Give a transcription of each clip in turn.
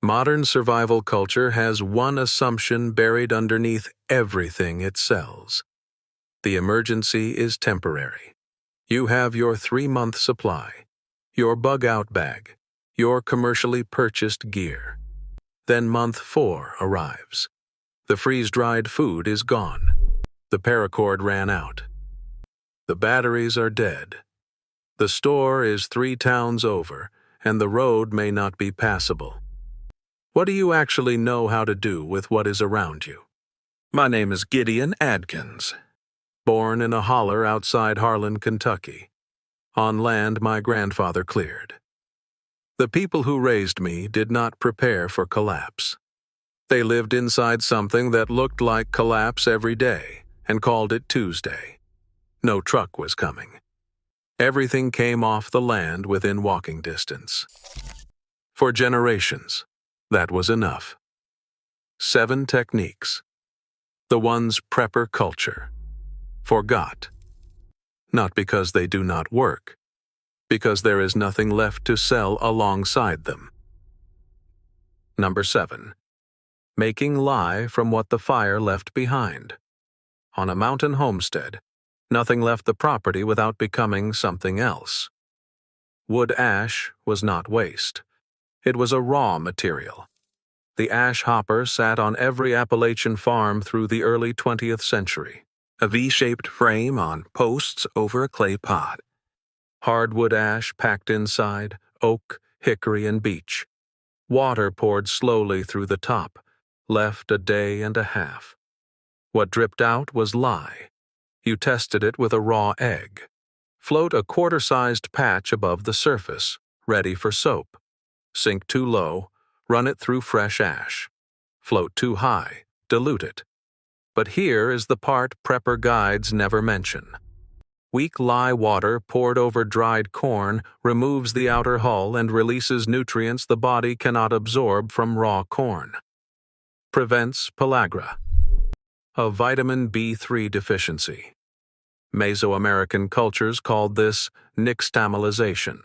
Modern survival culture has one assumption buried underneath everything it sells. The emergency is temporary. You have your 3-month supply, your bug-out bag, your commercially purchased gear. Then month 4 arrives. The freeze-dried food is gone. The paracord ran out. The batteries are dead. The store is 3 towns over, and the road may not be passable. What do you actually know how to do with what is around you? My name is Gideon Adkins. Born in a holler outside Harlan, Kentucky, on land my grandfather cleared. The people who raised me did not prepare for collapse. They lived inside something that looked like collapse every day and called it Tuesday. No truck was coming. Everything came off the land within walking distance. For generations, that was enough. 7 techniques. The ones prepper culture forgot. Not because they do not work, because there is nothing left to sell alongside them. Number 7. Making lye from what the fire left behind. On a mountain homestead, nothing left the property without becoming something else. Wood ash was not waste. It was a raw material. The ash hopper sat on every Appalachian farm through the early 20th century, a V-shaped frame on posts over a clay pot. Hardwood ash packed inside, oak, hickory, and beech. Water poured slowly through the top, left a day and a half. What dripped out was lye. You tested it with a raw egg. Float a quarter-sized patch above the surface, ready for soap. Sink too low, run it through fresh ash. Float too high, dilute it. But here is the part prepper guides never mention. Weak lye water poured over dried corn removes the outer hull and releases nutrients the body cannot absorb from raw corn. Prevents pellagra, a vitamin B3 deficiency. Mesoamerican cultures called this nixtamalization.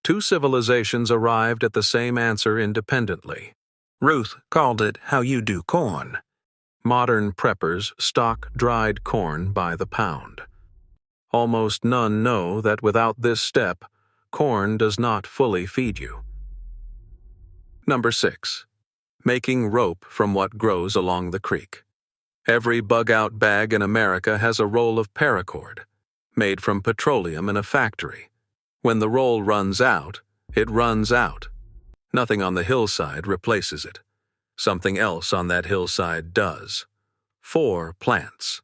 2 civilizations arrived at the same answer independently. Ruth called it how you do corn. Modern preppers stock dried corn by the pound. Almost none know that without this step, corn does not fully feed you. Number 6. Making rope from what grows along the creek. Every bug-out bag in America has a roll of paracord, made from petroleum in a factory. When the roll runs out, it runs out. Nothing on the hillside replaces it. Something else on that hillside does. 4 plants,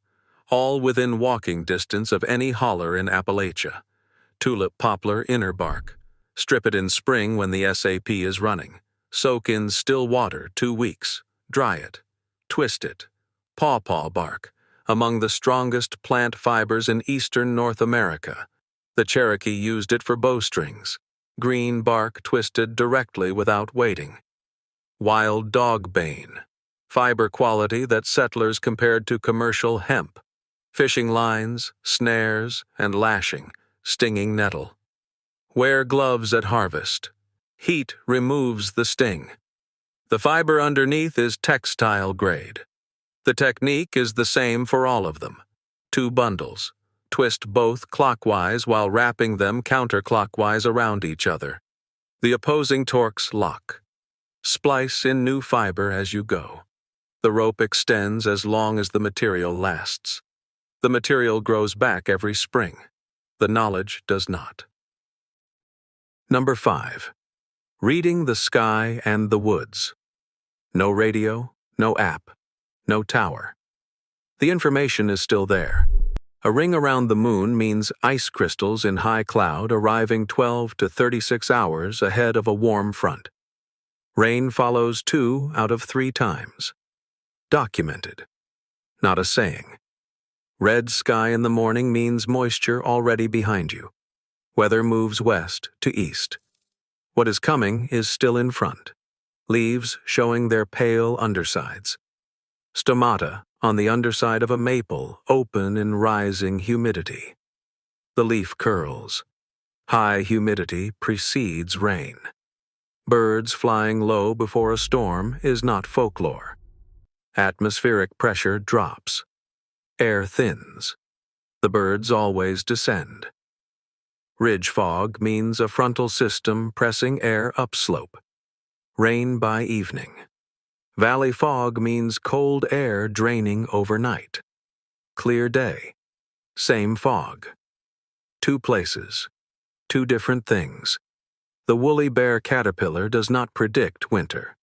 all within walking distance of any holler in Appalachia. Tulip poplar inner bark. Strip it in spring when the SAP is running. Soak in still water 2 weeks. Dry it. Twist it. Pawpaw bark, among the strongest plant fibers in eastern North America. The Cherokee used it for bowstrings. Green bark twisted directly without waiting. Wild dog bane, fiber quality that settlers compared to commercial hemp. Fishing lines, snares, and lashing, stinging nettle. Wear gloves at harvest. Heat removes the sting. The fiber underneath is textile grade. The technique is the same for all of them. 2 bundles. Twist both clockwise while wrapping them counterclockwise around each other. The opposing torques lock. Splice in new fiber as you go. The rope extends as long as the material lasts. The material grows back every spring. The knowledge does not. Number 5. Reading the sky and the woods. No radio, no app, no tower. The information is still there. A ring around the moon means ice crystals in high cloud arriving 12 to 36 hours ahead of a warm front. Rain follows 2 out of 3 times. Documented. Not a saying. Red sky in the morning means moisture already behind you. Weather moves west to east. What is coming is still in front. Leaves showing their pale undersides. Stomata on the underside of a maple open in rising humidity. The leaf curls. High humidity precedes rain. Birds flying low before a storm is not folklore. Atmospheric pressure drops. Air thins. The birds always descend. Ridge fog means a frontal system pressing air upslope. Rain by evening. Valley fog means cold air draining overnight. Clear day. Same fog. Two places. Two different things. The woolly bear caterpillar does not predict winter.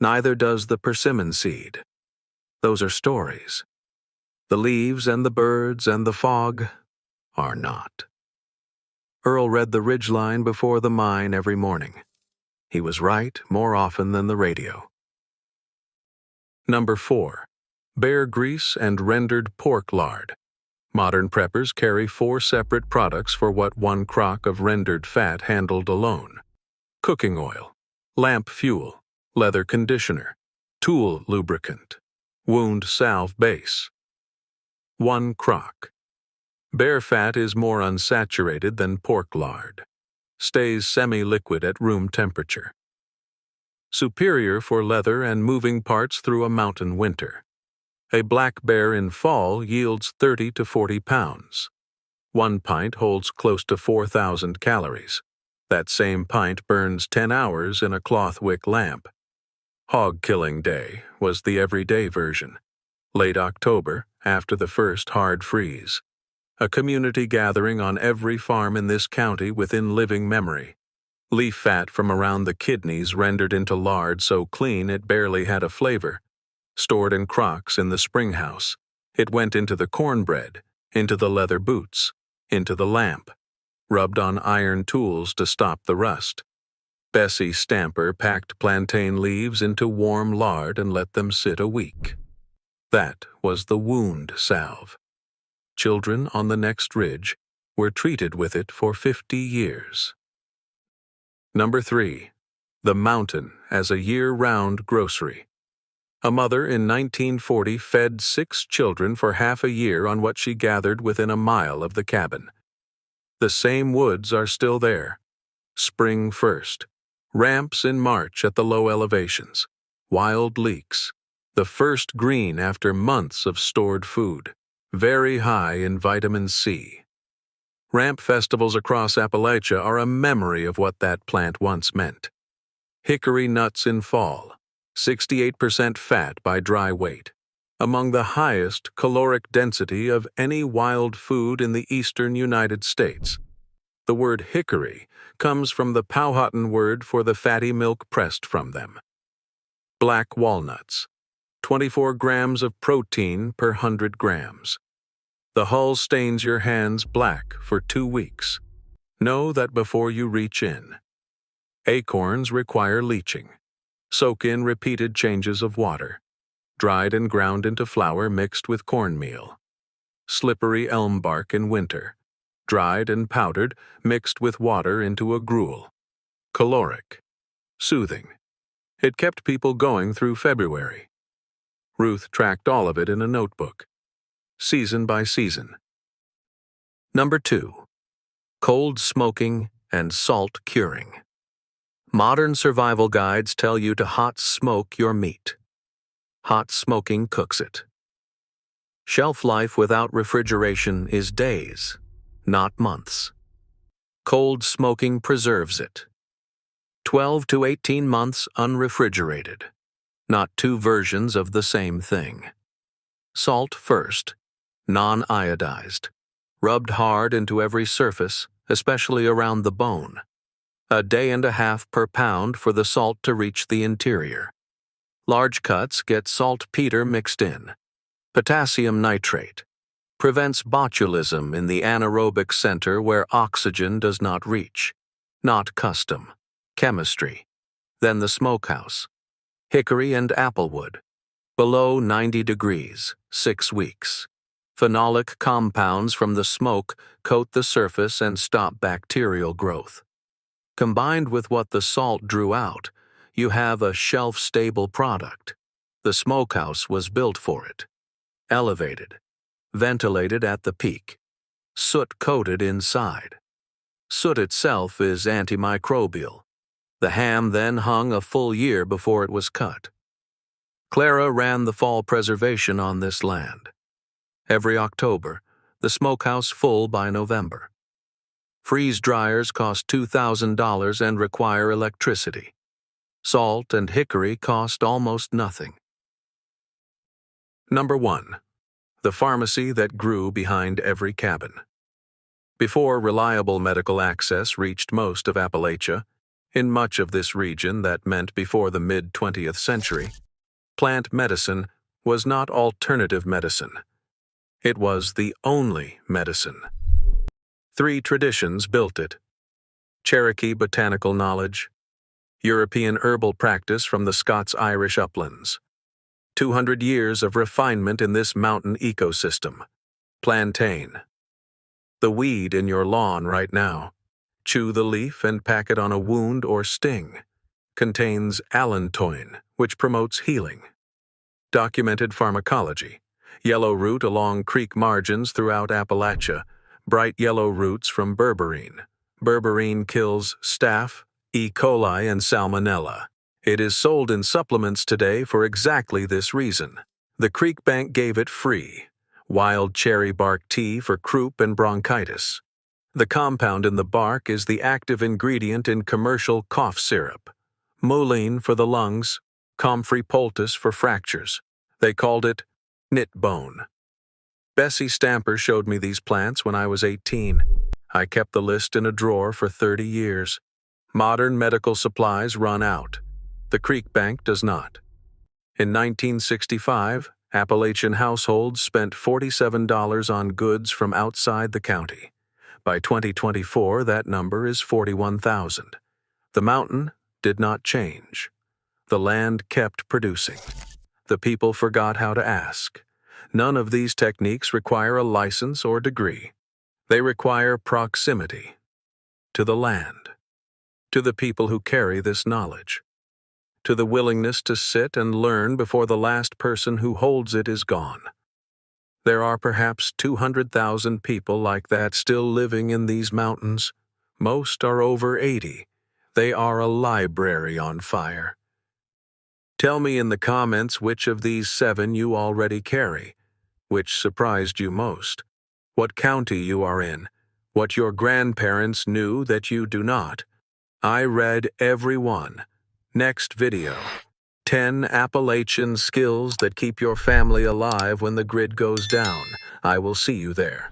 Neither does the persimmon seed. Those are stories. The leaves and the birds and the fog are not. Earl read the ridgeline before the mine every morning. He was right more often than the radio. Number 4. Bear grease and rendered pork lard. Modern preppers carry 4 separate products for what one crock of rendered fat handled alone. Cooking oil, lamp fuel, leather conditioner, tool lubricant, wound salve base. 1 crock. Bear fat is more unsaturated than pork lard. Stays semi-liquid at room temperature. Superior for leather and moving parts through a mountain winter. A black bear in fall yields 30 to 40 pounds. 1 pint holds close to 4,000 calories. That same pint burns 10 hours in a cloth wick lamp. Hog killing day was the everyday version. Late October, after the first hard freeze. A community gathering on every farm in this county within living memory. Leaf fat from around the kidneys rendered into lard so clean it barely had a flavor. Stored in crocks in the spring house, it went into the cornbread, into the leather boots, into the lamp. Rubbed on iron tools to stop the rust. Bessie Stamper packed plantain leaves into warm lard and let them sit a week. That was the wound salve. Children on the next ridge were treated with it for 50 years. Number 3. The mountain as a year-round grocery. A mother in 1940 fed 6 children for half a year on what she gathered within a mile of the cabin. The same woods are still there. Spring first. Ramps in March at the low elevations. Wild leeks. The first green after months of stored food. Very high in vitamin C. Ramp festivals across Appalachia are a memory of what that plant once meant. Hickory nuts in fall. 68% fat by dry weight. Among the highest caloric density of any wild food in the eastern United States. The word hickory comes from the Powhatan word for the fatty milk pressed from them. Black walnuts. 24 grams of protein per 100 grams. The hull stains your hands black for 2 weeks. Know that before you reach in. Acorns require leaching. Soak in repeated changes of water. Dried and ground into flour mixed with cornmeal. Slippery elm bark in winter. Dried and powdered, mixed with water into a gruel. Caloric. Soothing. It kept people going through February. Ruth tracked all of it in a notebook. Season by season. Number 2. Cold smoking and salt curing. Modern survival guides tell you to hot smoke your meat. Hot smoking cooks it. Shelf life without refrigeration is days, not months. Cold smoking preserves it. 12 to 18 months unrefrigerated. Not 2 versions of the same thing. Salt first. Non-iodized. Rubbed hard into every surface, especially around the bone. A day and a half per pound for the salt to reach the interior. Large cuts get saltpeter mixed in. Potassium nitrate. Prevents botulism in the anaerobic center where oxygen does not reach. Not custom. Chemistry. Then the smokehouse. Hickory and applewood. Below 90 degrees, 6 weeks. Phenolic compounds from the smoke coat the surface and stop bacterial growth. Combined with what the salt drew out, you have a shelf-stable product. The smokehouse was built for it. Elevated. Ventilated at the peak. Soot-coated inside. Soot itself is antimicrobial. The ham then hung a full year before it was cut. Clara ran the fall preservation on this land. Every October, the smokehouse full by November. Freeze dryers cost $2,000 and require electricity. Salt and hickory cost almost nothing. Number 1. The pharmacy that grew behind every cabin. Before reliable medical access reached most of Appalachia, in much of this region that meant before the mid-20th century, plant medicine was not alternative medicine. It was the only medicine. 3 traditions built it: Cherokee botanical knowledge, European herbal practice from the Scots-Irish uplands, 200 years of refinement in this mountain ecosystem, plantain. The weed in your lawn right now, chew the leaf and pack it on a wound or sting, contains allantoin, which promotes healing. Documented pharmacology: yellow root along creek margins throughout Appalachia, bright yellow roots from berberine. Berberine kills staph, E. coli, and salmonella. It is sold in supplements today for exactly this reason. The creek bank gave it free. Wild cherry bark tea for croup and bronchitis. The compound in the bark is the active ingredient in commercial cough syrup. Mullein for the lungs, comfrey poultice for fractures. They called it knit bone. Bessie Stamper showed me these plants when I was 18. I kept the list in a drawer for 30 years. Modern medical supplies run out. The creek bank does not. In 1965, Appalachian households spent $47 on goods from outside the county. By 2024, that number is 41,000. The mountain did not change. The land kept producing. The people forgot how to ask. None of these techniques require a license or degree. They require proximity to the land, to the people who carry this knowledge, to the willingness to sit and learn before the last person who holds it is gone. There are perhaps 200,000 people like that still living in these mountains. Most are over 80. They are a library on fire. Tell me in the comments which of these 7 you already carry, which surprised you most, what county you are in, what your grandparents knew that you do not. I read every one. Next video: 10 Appalachian skills that keep your family alive when the grid goes down. I will see you there.